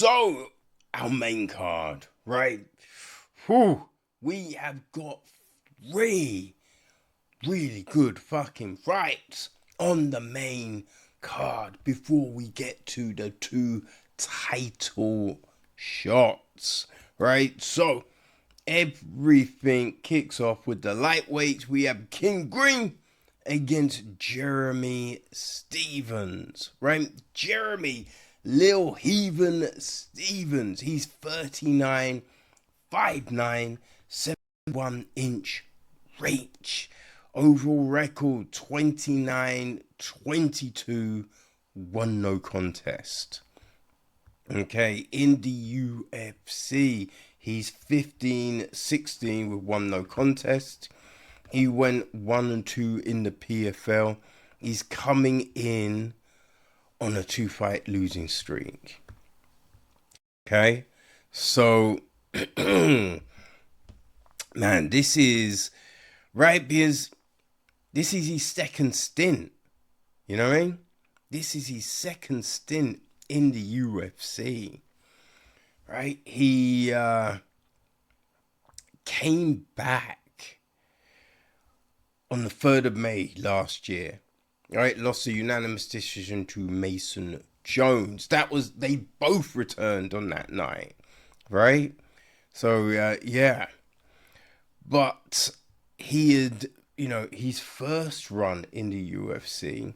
So, our main card, right? Whew, we have got three really good fucking fights on the main card before we get to the two title shots, right? So, everything kicks off with the lightweights. We have King Green against Jeremy Stevens, right? Jeremy Lil Heathen Stevens. He's 39, 5'9", 71-inch reach. Overall record 29-22, one no contest. Okay, in the UFC, he's 15-16 with one no contest. He went 1-2 in the PFL. He's coming in on a 2-fight losing streak. Okay, so man, this is right because this is his second stint. You know what I mean? This is his second stint in the UFC. Right? He came back on the 3rd of May last year. Right? Lost a unanimous decision to Mason Jones. They both returned on that night. Right? So, yeah. But he had, his first run in the UFC,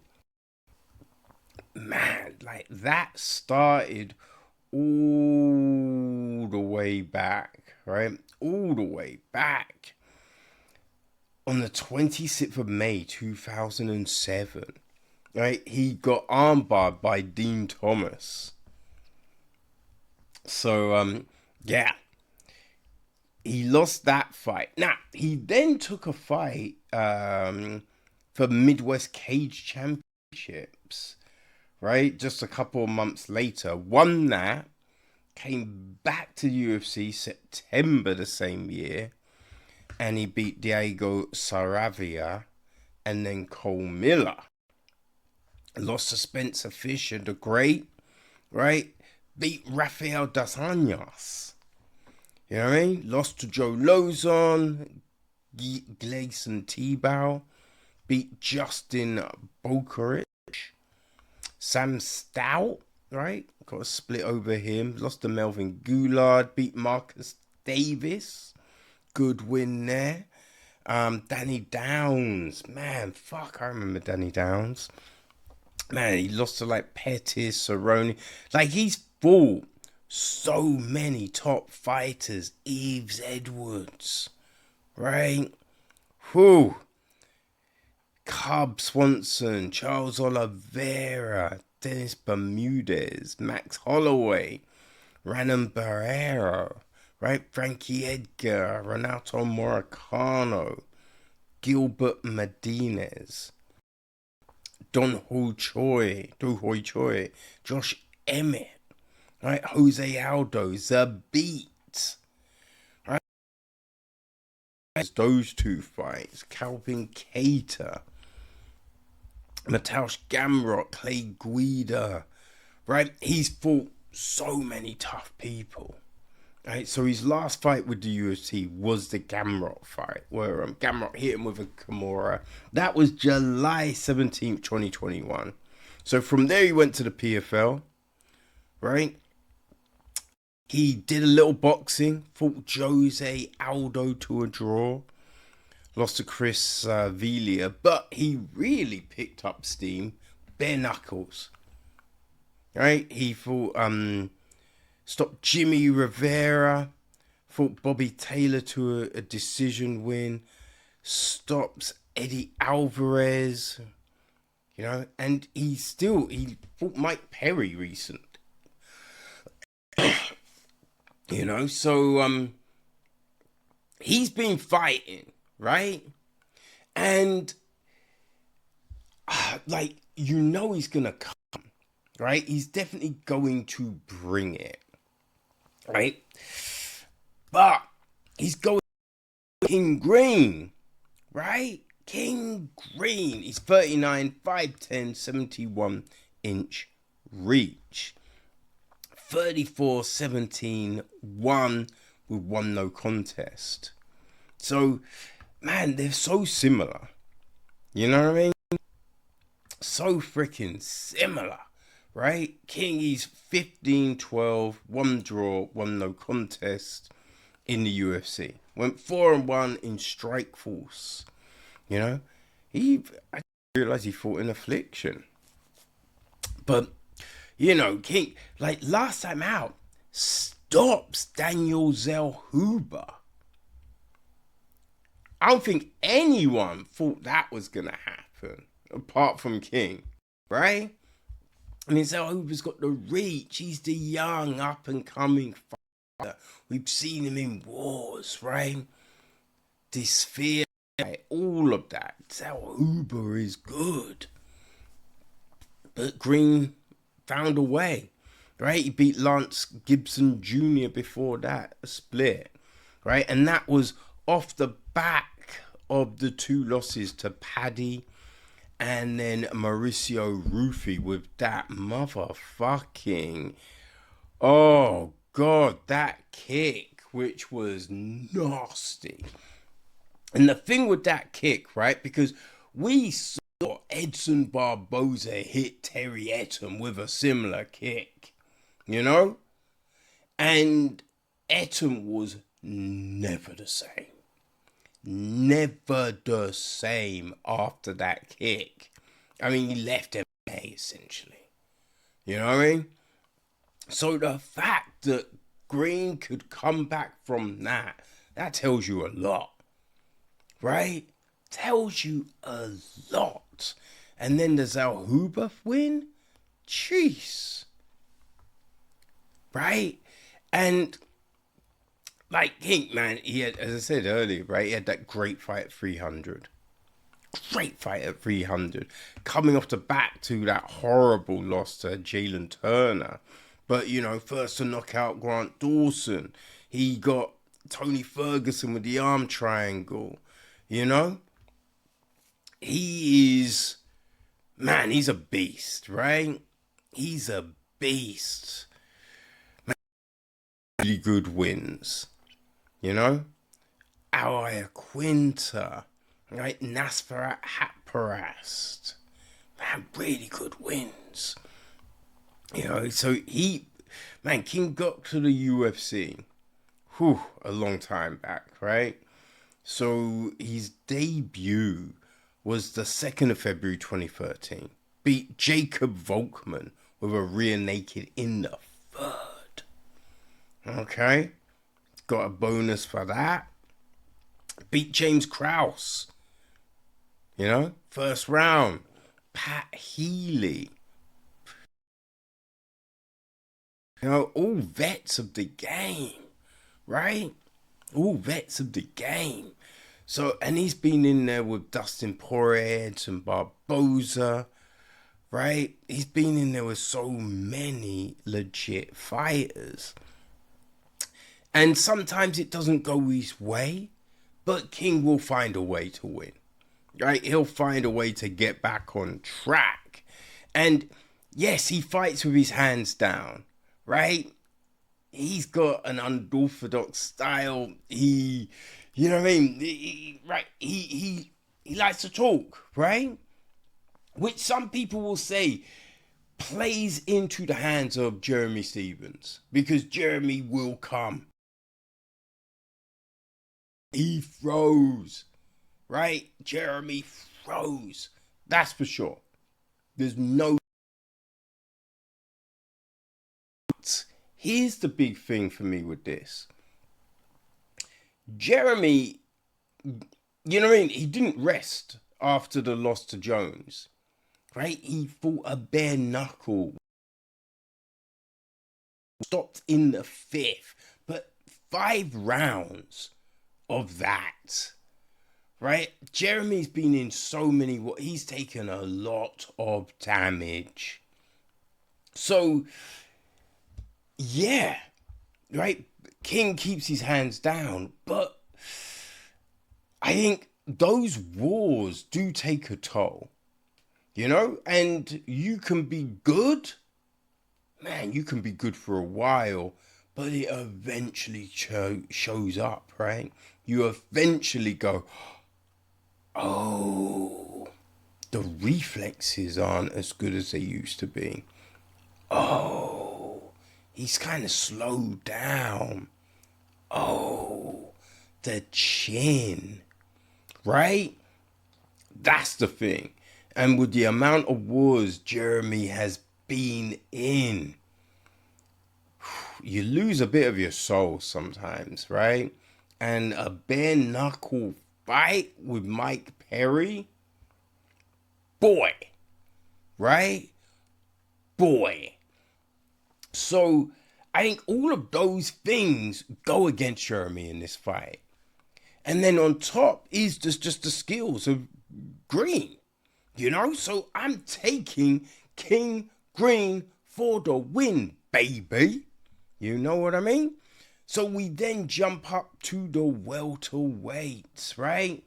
man, like that started all the way back, right? All the way back on the 26th of May, 2007, right? He got armbarred by Dean Thomas. So, yeah. He lost that fight. Now, he then took a fight for Midwest Cage Championships, right? Just a couple of months later. Won that. Came back to UFC September the same year. And he beat Diego Saravia and then Cole Miller. Lost to Spencer Fisher, the Great, right? Beat Rafael dos Anjos. You know what I mean? Lost to Joe Lozon, Gleison Tebow, beat Justin Bokerich, Sam Stout, right? Got a split over him. Lost to Melvin Goulard, beat Marcus Davis. Good win there. Danny Downs. Man, fuck, I remember Danny Downs. Man, he lost to like Pettis, Cerrone. Like, he's fought so many top fighters. Yves Edwards, right? Whew. Cub Swanson, Charles Oliveira, Dennis Bermudez, Max Holloway, Ranan Barrero, right? Frankie Edgar, Renato Moricano, Gilbert Medinez, Do Hoi Choi, Josh Emmett, right? Jose Aldo, The Beat, right? Those two fights, Calvin Cater, Mateusz Gamrot, Clay Guida, right? He's fought so many tough people, right? So his last fight with the UFC was the Gamrot fight, where Gamrot hit him with a Kimura. That was July 17th, 2021. So from there he went to the PFL, right? He did a little boxing, fought Jose Aldo to a draw, lost to Chris Velia, but he really picked up steam, bare knuckles, right? He fought, stopped Jimmy Rivera, fought Bobby Taylor to a decision win, stops Eddie Alvarez, and he fought Mike Perry recently. So he's been fighting, right? And he's gonna come, right? He's definitely going to bring it, right? But he's going King Green, right? King Green. He's 39, 5'10", 71-inch reach. 34-17, won with one no contest. So, man, they're so similar. You know what I mean? So freaking similar, right? King, he's 15-12, one draw, one no contest in the UFC. Went 4-1 in Strikeforce. You know, I realized he fought in Affliction. But, you know, King, like last time out, stops Daniel Zellhuber. I don't think anyone thought that was going to happen, apart from King, right? I mean, Zellhuber's got the reach. He's the young, up-and-coming fighter. We've seen him in wars, right? This fear, all of that. Zellhuber is good. But Green found a way, right? He beat Lance Gibson Jr. before that, a split, right? And that was off the back of the two losses to Paddy and then Mauricio Rufy with that motherfucking, oh God, that kick, which was nasty. And the thing with that kick, right, because we saw Edson Barboza hit Terry Etam with a similar kick, you know? And Etam was never the same. Never the same after that kick. I mean, he left MMA essentially. You know what I mean? So the fact that Green could come back from that tells you a lot. Right? Tells you a lot. And then the Zellhuber win? Jeez. Right? And like King, man, he had, as I said earlier, right, he had that great fight at 300. Great fight at 300. Coming off the back to that horrible loss to Jalen Turner. But, you know, first to knock out Grant Dawson. He got Tony Ferguson with the arm triangle. You know? He is, man, he's a beast, right? He's a beast. Man, really good wins. You know? Aoya Quinta, right? Nasfarat Hatparast. Man, really good wins. You know, so King got to the UFC, a long time back, right? So his debut was the 2nd of February 2013. Beat Jacob Volkman with a rear naked in the 3rd. Okay? Got a bonus for that. Beat James Krause. You know? 1st round. Pat Healy. You know, all vets of the game. Right? All vets of the game. So, and he's been in there with Dustin Poirier and Barboza, right? He's been in there with so many legit fighters. And sometimes it doesn't go his way, but King will find a way to win, right? He'll find a way to get back on track. And yes, he fights with his hands down, right? He's got an unorthodox style. You know what I mean? He likes to talk, right? Which some people will say plays into the hands of Jeremy Stephens, because Jeremy will come. He throws, right? Jeremy throws. That's for sure. There's no. Here's the big thing for me with this. Jeremy, you know what I mean? He didn't rest after the loss to Jones, right? He fought a bare knuckle. Stopped in the 5th, but 5 rounds of that, right? Jeremy's been in so many, he's taken a lot of damage. So, yeah, right? King keeps his hands down, but I think those wars do take a toll, you know? And you can be good, man, you can be good for a while, but it eventually shows up, right? You eventually go, oh, the reflexes aren't as good as they used to be. Oh, he's kind of slowed down. Oh, the chin, right? That's the thing. And with the amount of wars Jeremy has been in, you lose a bit of your soul sometimes, right? And a bare knuckle fight with Mike Perry, boy, right? Boy. So I think all of those things go against Jeremy in this fight. And then on top is just the skills of Green, you know? So I'm taking King Green for the win, baby. You know what I mean? So we then jump up to the welterweights, right?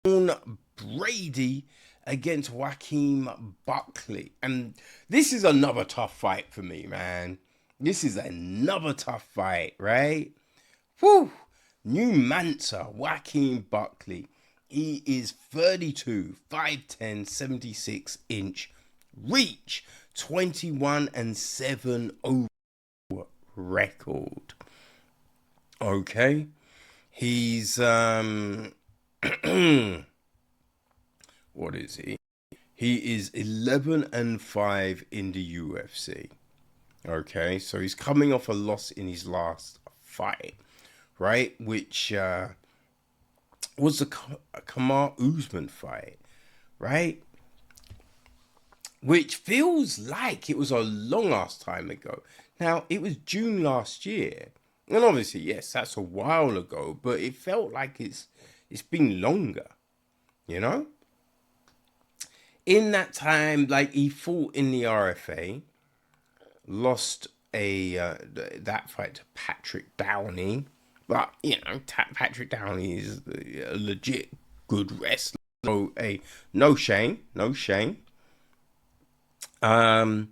On Brady against Joaquin Buckley. And this is another tough fight for me, man. This is another tough fight, right? Whew. New Mansa, Joaquin Buckley. He is 32, 5'10", 76-inch reach, 21-7 over record. Okay. He's what is he? He is 11-5 in the UFC. Okay, so he's coming off a loss in his last fight, right? Which was the Kamar Usman fight, right? Which feels like it was a long ass time ago. Now, it was June last year. And obviously, yes, that's a while ago, but it felt like it's been longer, you know? In that time, like, he fought in the RFA, lost that fight to Patrick Downey. But, you know, Patrick Downey is a legit good wrestler. So, no shame. And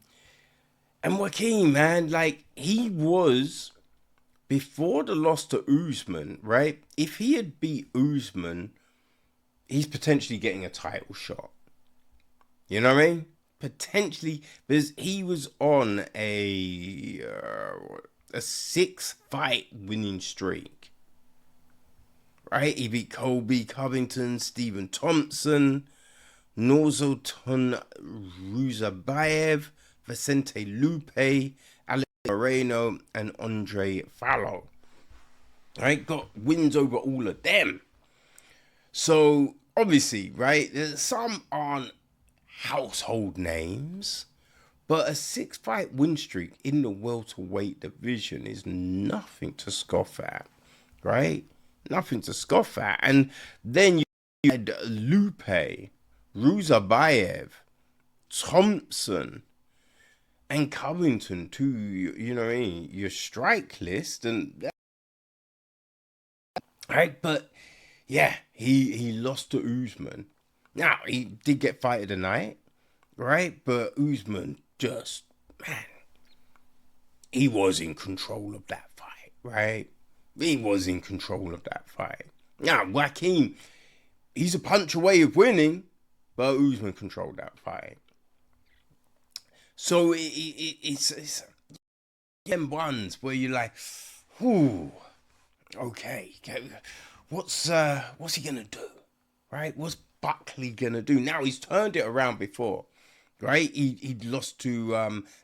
Joaquin, man, like, he was, before the loss to Usman, right? If he had beat Usman, he's potentially getting a title shot. You know what I mean? Potentially, because he was on a 6-fight winning streak. Right? He beat Colby Covington, Stephen Thompson, Nursultan Ruzabayev, Vicente Lupe, Alex Moreno, and Andre Fallo. Right? Got wins over all of them. So, obviously, right? Some aren't household names, but a 6-fight win streak in the welterweight division is nothing to scoff at, right? Nothing to scoff at. And then you had Lupe, Ruzabayev, Thompson, and Covington to, you know what I mean, your strike list. And right, but yeah, he lost to Usman. Now, he did get fight of the night, right? But Usman just, man, he was in control of that fight, right? He was in control of that fight. Now, Joaquin, he's a punch away of winning, but Usman controlled that fight. So it's them ones where you're like, whew, okay, what's he gonna do, right? What's Buckley gonna do? Now he's turned it around before, right? He lost to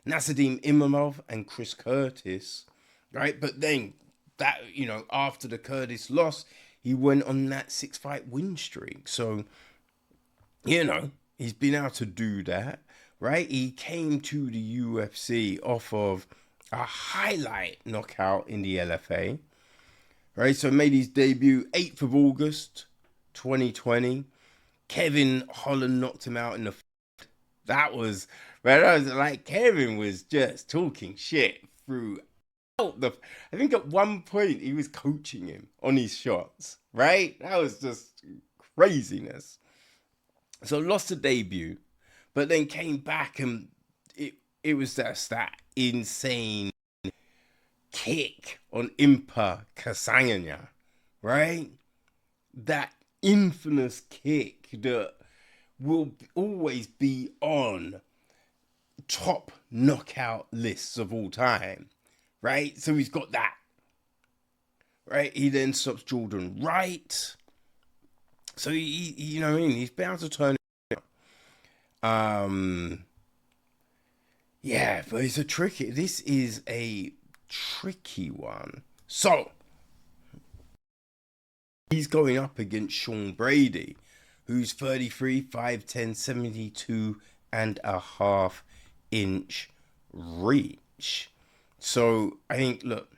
Nasruddin Imavov and Chris Curtis, right? But then that, you know, after the Curtis loss, he went on that 6-fight win streak. So, you know, he's been able to do that, right? He came to the UFC off of a highlight knockout in the LFA, right? So made his debut 8th of August, 2020. Kevin Holland knocked him out in the. That was, right? I was like, Kevin was just talking shit throughout the. I think at one point he was coaching him on his shots, right? That was just craziness. So lost the debut, but then came back and it was just that insane kick on Impa Kasanganya, right? That infamous kick that will always be on top knockout lists of all time, right? So he's got that, right? He then stops Jordan Wright. So he you know what I mean? He's bound to turn it. Yeah, but this is a tricky one. So he's going up against Sean Brady, who's 33, 5'10", 72 and a half inch reach. So I think, look,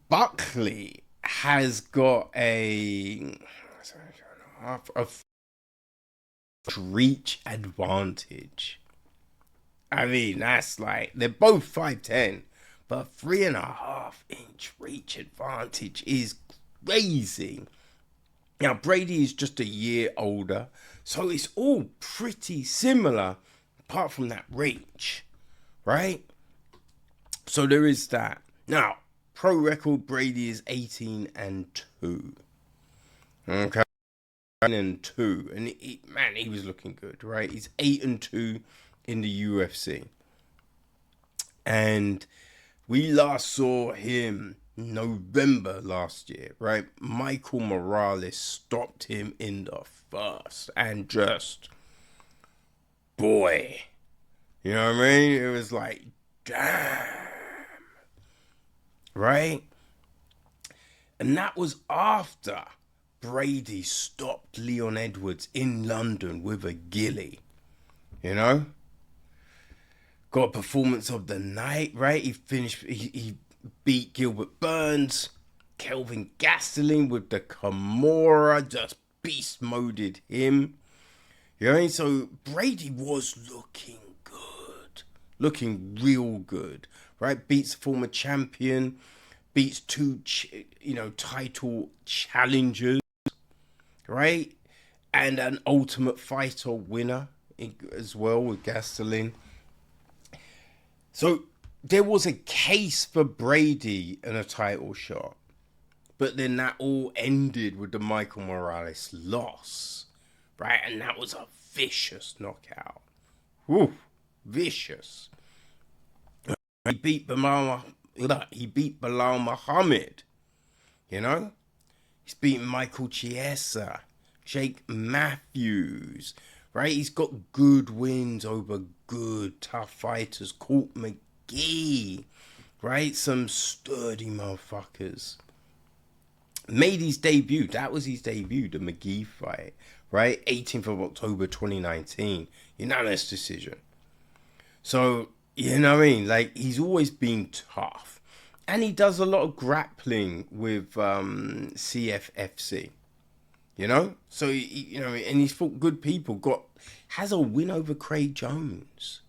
Buckley has got a reach advantage. I mean, that's like, they're both 5'10", but 3.5-inch reach advantage is crazy. Now, Brady is just a year older, so it's all pretty similar, apart from that reach, right? So there is that. Now, pro record, Brady is 18-2. Okay. 9-2, and man, he was looking good, right? He's 8-2 in the UFC, and we last saw him November last year, right? Michael Morales stopped him in the first, and just, boy, you know what I mean? It was like, damn, right? And that was after Brady stopped Leon Edwards in London with a gilly, you know? Got a performance of the night, right? He beat Gilbert Burns, Kelvin Gastelum with the Kimura, just beast moded him. You know, so Brady was looking good, looking real good, right? Beats former champion, beats two, title challengers, right? And an Ultimate Fighter winner as well with Gastelum. So there was a case for Brady and a title shot, but then that all ended with the Michael Morales loss, right? And that was a vicious knockout. Woo, vicious. He beat Bilal Muhammad, you know? He's beaten Michael Chiesa, Jake Matthews, right? He's got good wins over good, tough fighters. Court McGee, right? Some sturdy motherfuckers. Made his debut. That was his debut, the McGee fight, right? 18th of October 2019. Unanimous decision. So, you know what I mean? Like, he's always been tough. And he does a lot of grappling with CFFC. You know? So, and he's fought good people. Has a win over Craig Jones.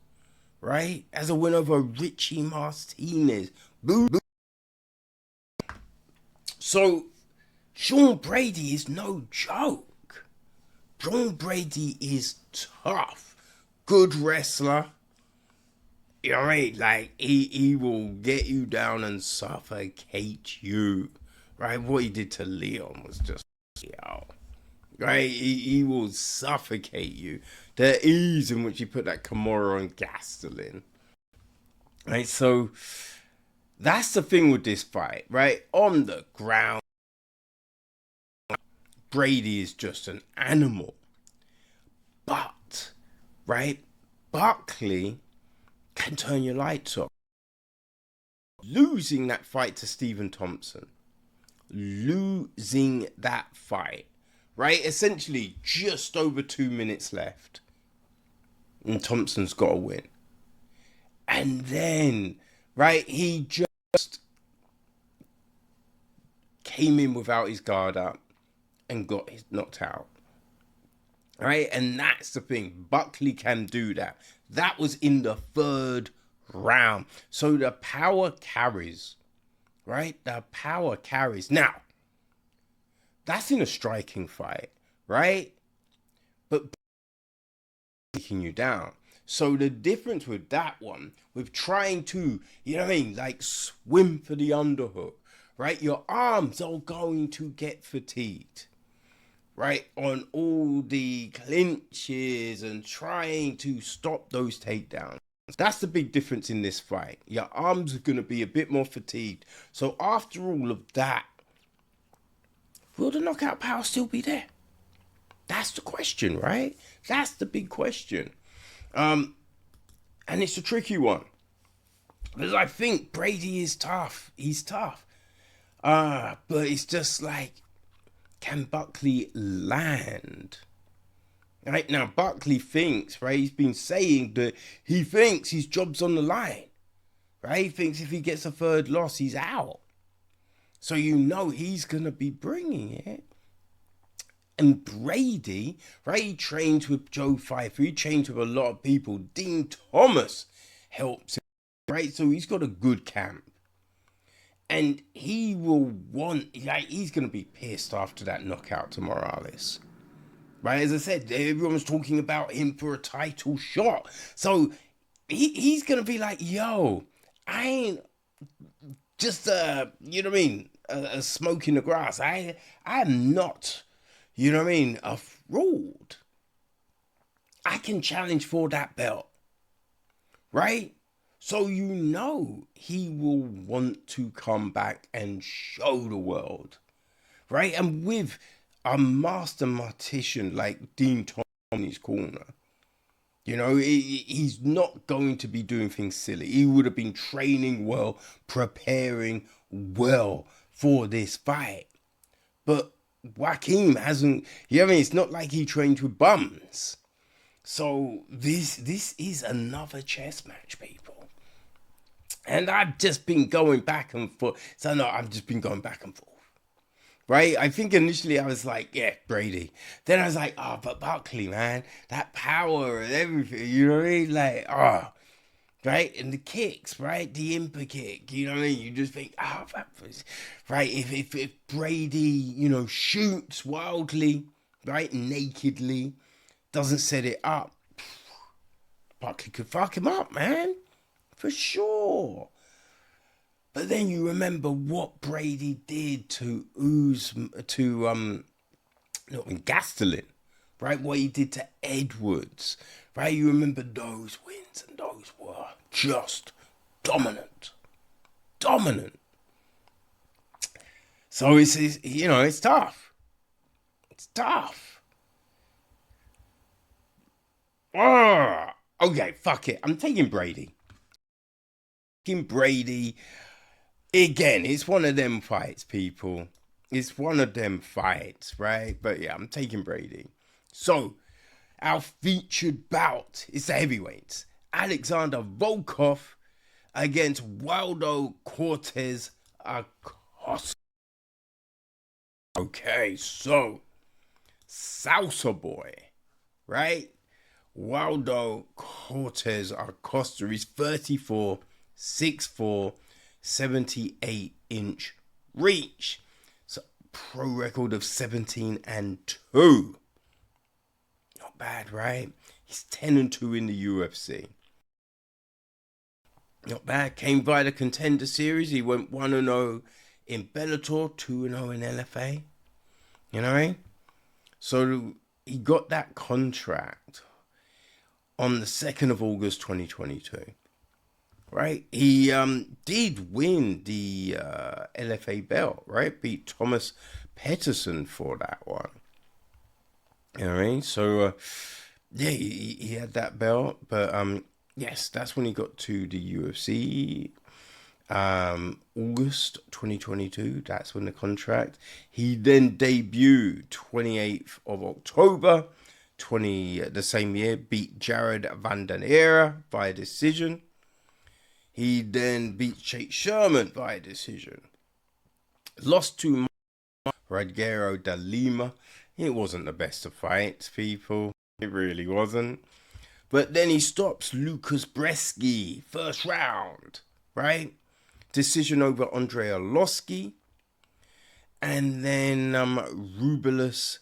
Right? Has a win over Richie Martinez. Boo. So, Sean Brady is no joke. Sean Brady is tough. Good wrestler. You know what I mean? Like, he will get you down and suffocate you. Right? What he did to Leon was just, right? He will suffocate you. The ease in which he put that Kimura on Gastelum. Right? So, that's the thing with this fight, right? On the ground, Brady is just an animal. But, right? Buckley can turn your lights off. Losing that fight to Stephen Thompson. Losing that fight. Right? Essentially, just over 2 minutes left. And Thompson's got to win. And then, right, he just came in without his guard up and got knocked out. Right? And that's the thing. Buckley can do that. That was in the third round. So the power carries. Right? The power carries. Now, that's in a striking fight. Right? But taking you down. So the difference with that one, with trying to, you know what I mean, like swim for the underhook, right? Your arms are going to get fatigued, right? On all the clinches and trying to stop those takedowns. That's the big difference in this fight. Your arms are going to be a bit more fatigued. So after all of that, will the knockout power still be there? That's the question, right? That's the big question. And it's a tricky one. Because I think Brady is tough. He's tough. But it's just like, can Buckley land? Right now, Buckley thinks, right? He's been saying that he thinks his job's on the line. Right? He thinks if he gets a third loss, he's out. So you know he's going to be bringing it. And Brady, right? He trains with Joe Pfeiffer. He trains with a lot of people. Dean Thomas helps him, right? So he's got a good camp. And he will want, like, he's going to be pissed after that knockout to Morales. Right? As I said, everyone was talking about him for a title shot. So he's going to be like, yo, I ain't just, you know what I mean, a smoke in the grass. I'm not, you know what I mean, a fraud. I can challenge for that belt. Right? So you know he will want to come back and show the world. Right? And with a master mortician like Dean Thomas in his corner, you know, he's not going to be doing things silly. He would have been training well, preparing well for this fight. But Joaquin hasn't, you know what I mean? It's not like he trained with bums. So this is another chess match, people. And I've just been going back and forth. So no, I've just been going back and forth. Right? I think initially I was like, yeah, Brady. Then I was like, oh, but Buckley, man. That power and everything, you know what I mean? Like, oh, right? And the kicks, right? The imper kick, you know what I mean? You just think, oh, that was, right? If Brady, you know, shoots wildly, right? Nakedly, doesn't set it up, Buckley could fuck him up, man. For sure. But then you remember what Brady did to Gastelum, right? What he did to Edwards, right? You remember those wins, and those were just dominant. Dominant. So it's you know, it's tough. It's tough. Oh, okay, fuck it. I'm taking Brady. Brady. Again, it's one of them fights, people. It's one of them fights, right? But yeah, I'm taking Brady. So, our featured bout is the heavyweights. Alexander Volkov against Waldo Cortes-Acosta. Okay, so, Salsa Boy, right? Waldo Cortes-Acosta is 34, 6'4", 78-inch reach. So pro record of 17-2. Not bad, right? He's 10-2 in the UFC. Not bad. Came via the Contender Series. He went 1-0 in Bellator, 2-0 in LFA. You know what I mean? So he got that contract on the 2nd of August 2022. Right? He did win the LFA belt, right? Beat Thomas Peterson for that one. You know what I mean? So, yeah, he had that belt. But, yes, that's when he got to the UFC. August 2022, that's when the contract. He then debuted 28th of October, the same year, beat Jared Vandermeer by decision. He then beat Chase Sherman by decision. Lost to Rodrigo de Lima. It wasn't the best of fights, people. It really wasn't. But then he stops Lucas Bresky, first round, right? Decision over Andre Arlovski. And then Rubius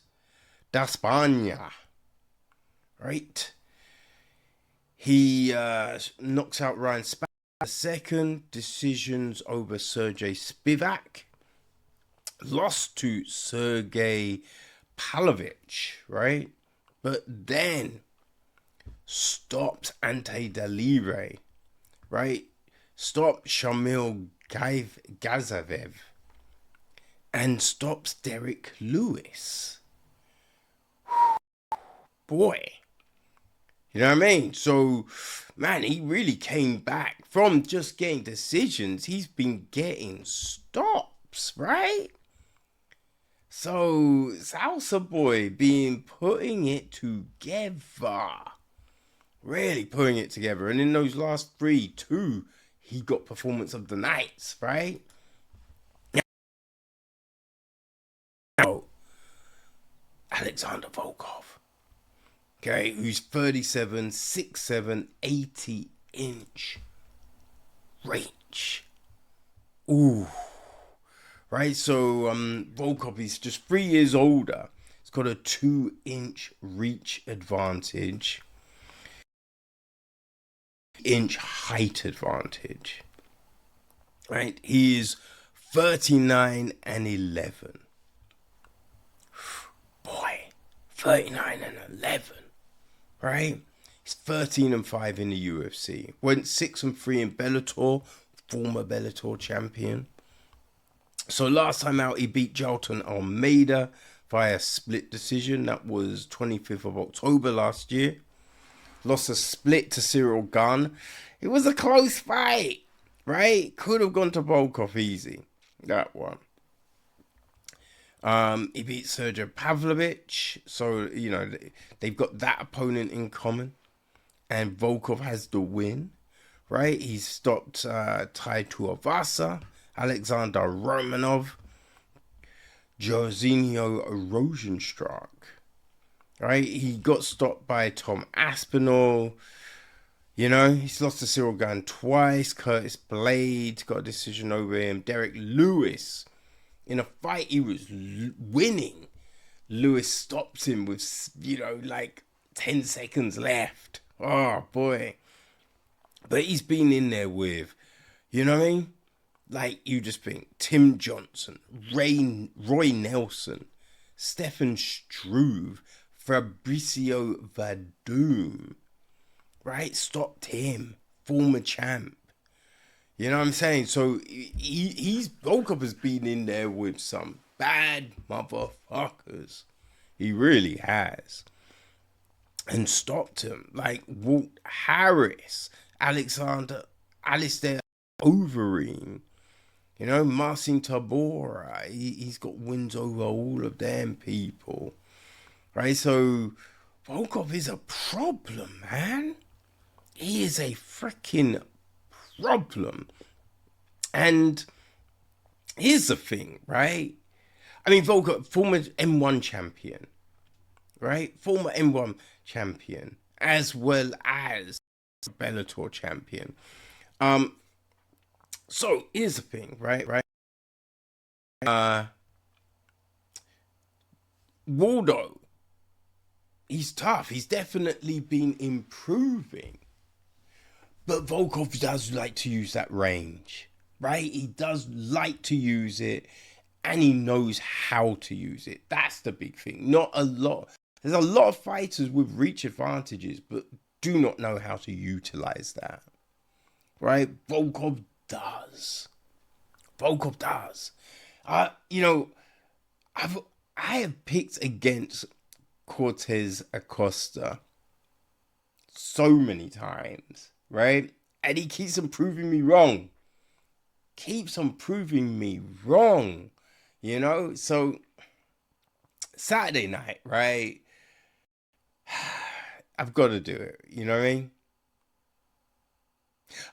da España, right? He knocks out Ryan Spann second. Decisions over Sergey Spivak. Lost to Sergey Pavlovich, right? But then stopped Ante Delire, right? Stopped Shamil Gazavev. And stops Derek Lewis. Boy. You know what I mean? So, man, he really came back from just getting decisions. He's been getting stops, right? So, Salsa Boy putting it together. Really putting it together. And in those last 3, he got performance of the nights, right? Now, Alexander Volkov. Okay, who's 37, 6'7", 80-inch reach. Ooh. Right, so Volkov is just 3 years older. He's got a 2-inch reach advantage. Inch height advantage. Right, he is 39 and 11. Boy, 39 and 11. Right? He's 13 and 5 in the UFC. Went 6 and 3 in Bellator, former Bellator champion. So last time out, he beat Jailton Almeida via split decision. That was 25th of October last year. Lost a split to Cyril Gunn. It was a close fight, right? Could have gone to Volkov easy, that one. He beat Sergey Pavlovich, so, you know, they've got that opponent in common. And Volkov has the win, right? He's stopped Tai Tuivasa, Alexander Romanov, Jorginho Rosenstruck, right? He got stopped by Tom Aspinall. You know, he's lost to Cyril Gunn twice. Curtis Blade got a decision over him. Derek Lewis, in a fight he was winning, Lewis stops him with, you know, like 10 seconds left. Oh, boy. But he's been in there with, you know what I mean? Like, you just think, Tim Johnson, Roy Nelson, Stefan Struve, Fabricio Verdum, right? Stopped him, former champ. You know what I'm saying? So Volkov has been in there with some bad motherfuckers. He really has. And stopped him. Like Walt Harris, Alistair Overeem, you know, Marcin Tabora. He's got wins over all of them people. Right? So Volkov is a problem, man. He is a freaking problem. And here's the thing, right? I mean, Volkov, former M1 champion, right? Former M1 champion, as well as Bellator champion. So here's the thing, right? Waldo, he's tough. He's definitely been improving. But Volkov does like to use that range, right? He does like to use it, and he knows how to use it. That's the big thing. Not a lot. There's a lot of fighters with reach advantages, but do not know how to utilize that, right? Volkov does. Volkov does. You know, I have picked against Cortes-Acosta so many times, right? And he keeps on proving me wrong. You know? So, Saturday night, right? I've got to do it. You know what I mean?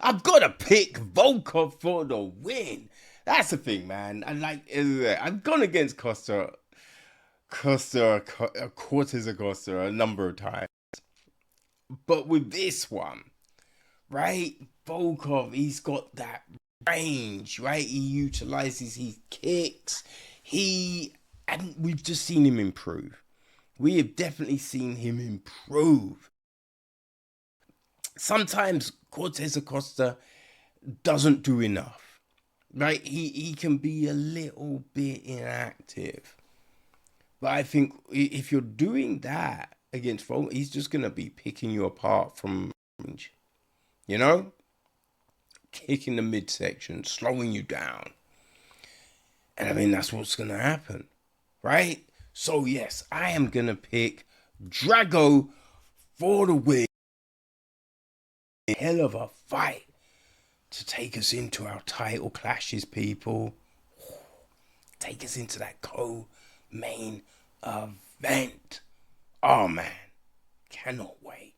I've got to pick Volkov for the win. That's the thing, man. I've gone against Cortes-Acosta a number of times. But with this one, right? Volkov, he's got that range, right? He utilizes his kicks. And we've just seen him improve. We have definitely seen him improve. sometimes Cortes-Acosta doesn't do enough, right? He can be a little bit inactive. But I think if you're doing that against Volkov, he's just going to be picking you apart from range, you know? Kicking the midsection, slowing you down. And I mean, that's what's going to happen, right? So, yes, I am going to pick Drago for the win. Hell of a fight to take us into our title clashes, people. Take us into that co-main event. Oh, man. Cannot wait.